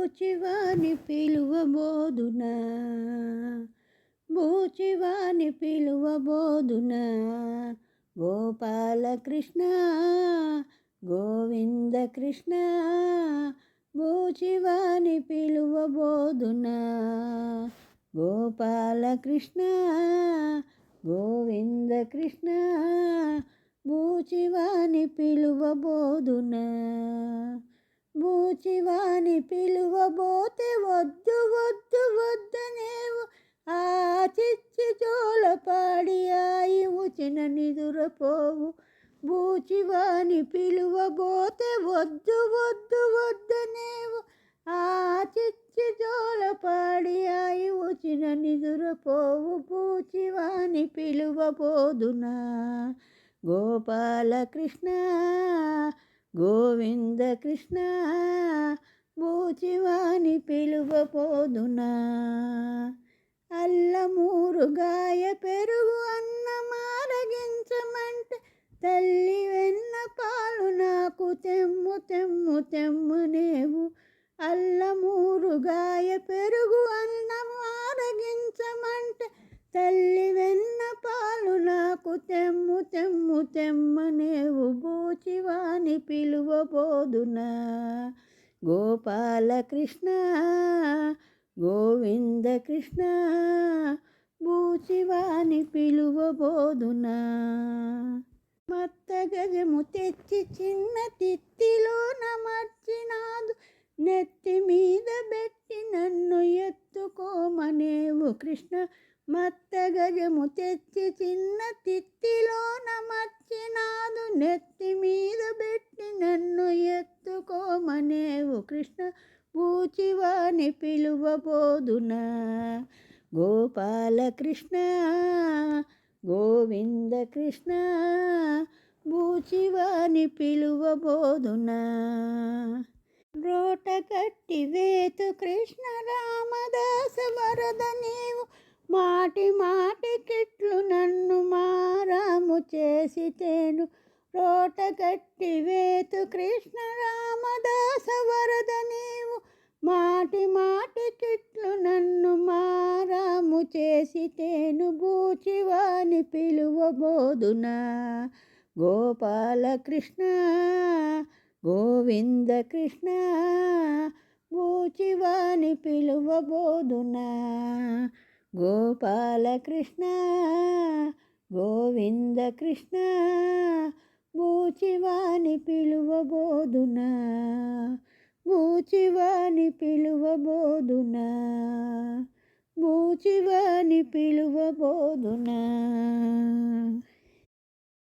బూచివాని పిలువబోదునా, బూచివాని పిలువబోదునా. గోపాలకృష్ణ గోవింద కృష్ణ, బూచివాని పిలువబోదునా. గోపాలకృష్ణ గోవింద కృష్ణ, బూచివాని పిలువబోదునా. బూచివాని పిలువబోతే వద్దు వద్దు వద్దనేవు, ఆ చిచ్చి జోలపాడి ఆయి ఉచిన నిదురపోవు. బూచివాని పిలువబోతే వద్దు వద్దు వద్దనేవు, ఆ చిచ్చి జోలపాడి ఆయి ఉచిన నిదురపోవు. బూచివాని పిలువబోదునా. గోపాలకృష్ణ గోవింద కృష్ణ, బూచివాని పిలువబోదునా. అల్లమూరుగాయ పెరుగు అన్నమారగించమంటే, తల్లి వెన్న పాలు నాకు తెమ్ము తెమ్ము తెమ్మనేవు. అల్లమూరుగాయ పెరుగు అన్నమారగించమంటే, తల్లి వెన్న పాలు నాకు తెమ్ము తెమ్ము తెమ్మనేవు. బూచివాని పిలువబోదునా. గోపాలకృష్ణ గోవింద కృష్ణ, బూచివాని పిలువబోదునా. మత్త గజము తెచ్చి చిన్న తిత్తిలో నమర్చినాదు, నెత్తి మీద పెట్టి నన్ను ఎత్తుకోమనేవు కృష్ణ. మత్త గజము తెచ్చి చిన్న తిత్తిలో నమర్చినాదు, నెత్తి మీద పెట్టి నన్ను ఎత్తుకోమనేవు కృష్ణ. బూచివాని పిలువబోదునా. గోపాలకృష్ణ గోవింద కృష్ణ, బూచివాని పిలువబోదునా. రోట కట్టి వేతు కృష్ణ రామదాస వరద నీవు, మాటి మాటికిట్లు నన్ను మారాము చేసితేను. రోట కట్టి వేతు కృష్ణ రామదాస వరద నీవు, మాటి మాటికిట్లు నన్ను మారాము చేసితేను. బూచివాని పిలువబోదునా. గోపాలకృష్ణ గోవింద కృష్ణ, బూచివాని పిలువబోదునా. గోపాలకృష్ణ గోవింద కృష్ణ, బూచివాని పిలువబోదునా. బూచివాని పిలువబోదునా. బూచివాని పిలువబోదునా.